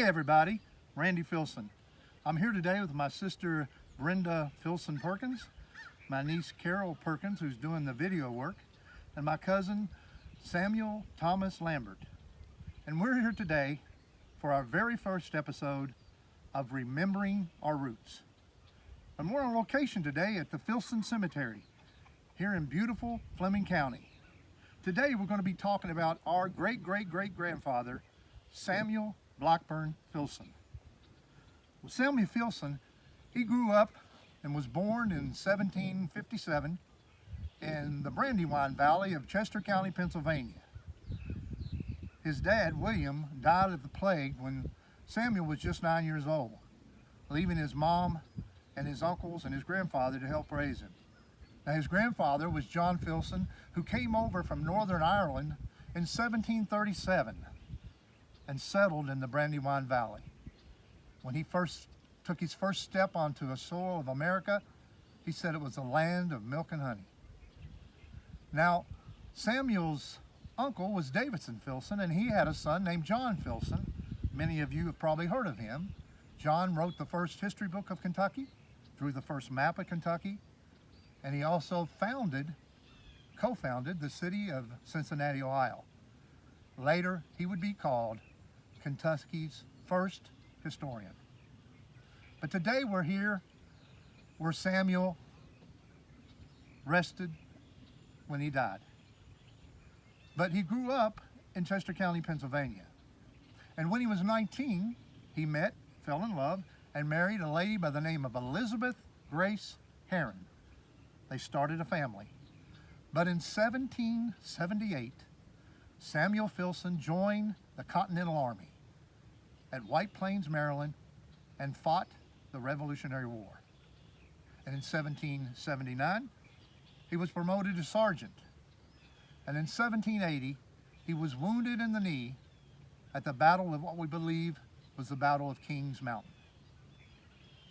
Hey everybody, Randy Filson. I'm here today with my sister Brenda Filson Perkins, my niece Carol Perkins, who's doing the video work, and my cousin Samuel Thomas Lambert. And we're here today for our very first episode of Remembering Our Roots. And we're on location today at the Filson Cemetery here in beautiful Fleming County. Today we're going to be talking about our great-great-great-grandfather, Samuel Blackburn Filson. Well, Samuel Filson, he grew up and was born in 1757 in the Brandywine Valley of Chester County, Pennsylvania. His dad, William, died of the plague when Samuel was just 9 years old, leaving his mom and his uncles and his grandfather to help raise him. Now, his grandfather was John Filson, who came over from Northern Ireland in 1737 and settled in the Brandywine Valley. When he first took his first step onto the soil of America, he said it was a land of milk and honey. Now, Samuel's uncle was Davidson Filson, and he had a son named John Filson. Many of you have probably heard of him. John wrote the first history book of Kentucky, drew the first map of Kentucky, and he also co-founded the city of Cincinnati, Ohio. Later, he would be called Kentucky's first historian. But today we're here where Samuel rested when he died. But he grew up in Chester County, Pennsylvania. And when he was 19, he met, fell in love, and married a lady by the name of Elizabeth Grace Heron. They started a family. But in 1778, Samuel Filson joined the Continental Army at White Plains, Maryland, and fought the Revolutionary War. And in 1779, he was promoted to sergeant. And in 1780, he was wounded in the knee at the battle of what we believe was the Battle of Kings Mountain.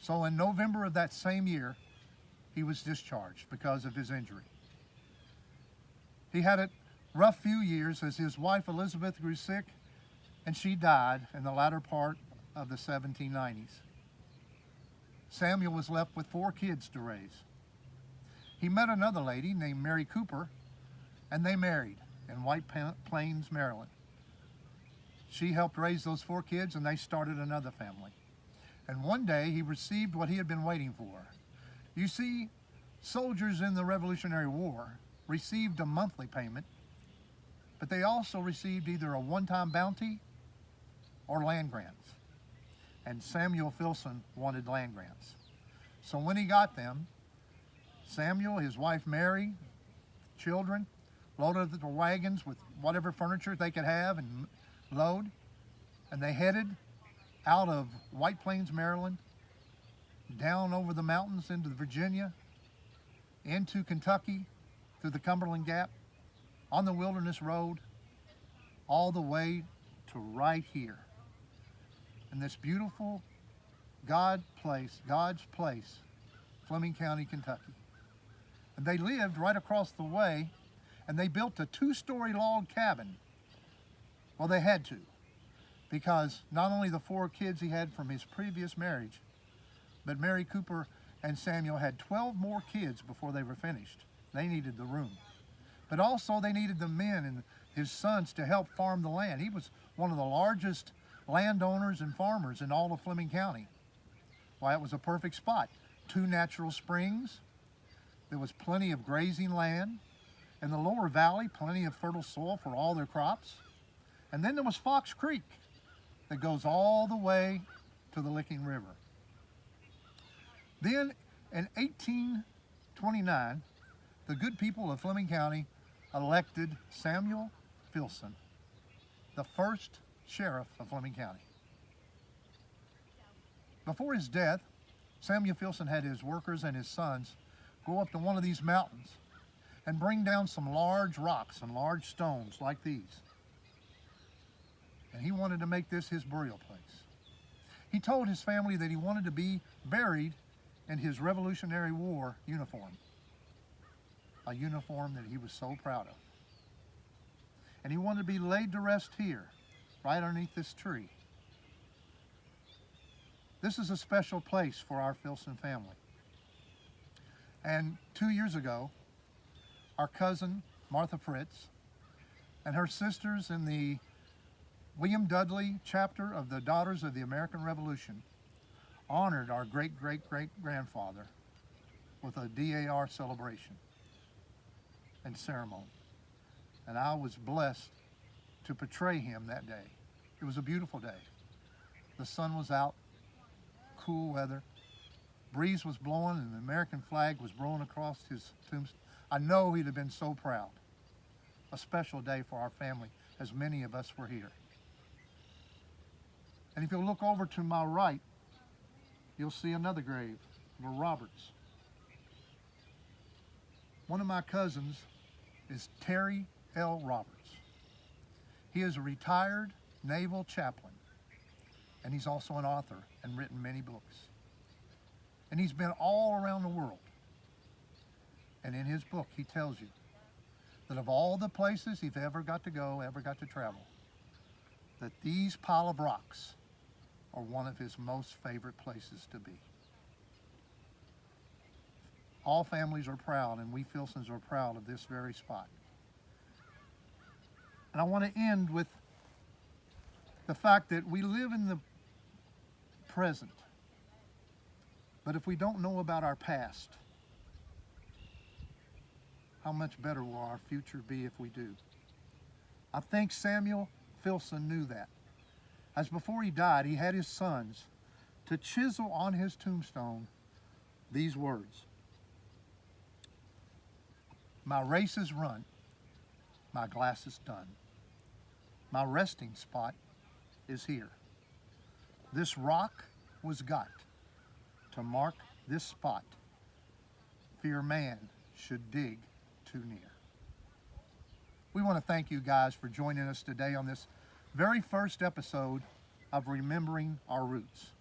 So in November of that same year, he was discharged because of his injury. He had a rough few years as his wife Elizabeth grew sick, and she died in the latter part of the 1790s. Samuel was left with 4 kids to raise. He met another lady named Mary Cooper, and they married in White Plains, Maryland. She helped raise those 4 kids, and they started another family. And one day he received what he had been waiting for. You see, soldiers in the Revolutionary War received a monthly payment, but they also received either a one-time bounty or land grants. And Samuel Filson wanted land grants. So when he got them, Samuel, his wife Mary, children, loaded the wagons with whatever furniture they could have and load, and they headed out of White Plains, Maryland, down over the mountains into Virginia, into Kentucky, through the Cumberland Gap, on the Wilderness Road, all the way to right here, in this beautiful God's place, Fleming County, Kentucky. And they lived right across the way, and they built a 2-story log cabin. Well, they had to, because not only the 4 kids he had from his previous marriage, but Mary Cooper and Samuel had 12 more kids before they were finished. They needed the room. But also they needed the men and his sons to help farm the land. He was one of the largest landowners and farmers in all of Fleming County. Why, it was a perfect spot. 2 natural springs. There was plenty of grazing land. In the lower valley, plenty of fertile soil for all their crops. And then there was Fox Creek that goes all the way to the Licking River. Then in 1829, the good people of Fleming County elected Samuel Filson, the first sheriff of Fleming County. Before his death, Samuel Filson had his workers and his sons go up to one of these mountains and bring down some large rocks and large stones like these. And he wanted to make this his burial place. He told his family that he wanted to be buried in his Revolutionary War uniform, a uniform that he was so proud of. And he wanted to be laid to rest here, right underneath this tree. This is a special place for our Filson family. And 2 years ago, our cousin, Martha Fritz, and her sisters in the William Dudley chapter of the Daughters of the American Revolution honored our great-great-great-grandfather with a DAR celebration and ceremony. And I was blessed to portray him that day. It was a beautiful day. The sun was out, cool weather, breeze was blowing, and the American flag was blowing across his tombstone. I know he'd have been so proud. A special day for our family, as many of us were here. And if you'll look over to my right, you'll see another grave of a Roberts. One of my cousins is Terry L. Roberts. He is a retired naval chaplain, and he's also an author and written many books. And he's been all around the world. And in his book, he tells you that of all the places he's ever got to go, ever got to travel, that these pile of rocks are one of his most favorite places to be. All families are proud, and we Filsons are proud of this very spot. And I want to end with the fact that we live in the present, but if we don't know about our past, how much better will our future be if we do? I think Samuel Filson knew that. As before he died, he had his sons to chisel on his tombstone these words: "My race is run, my glass is done. My resting spot is here. This rock was got to mark this spot. Fear man should dig too near." We want to thank you guys for joining us today on this very first episode of Remembering Our Roots.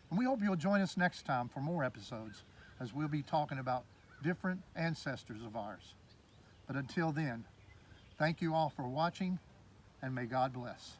And we hope you'll join us next time for more episodes, as we'll be talking about different ancestors of ours. But until then, thank you all for watching, and may God bless.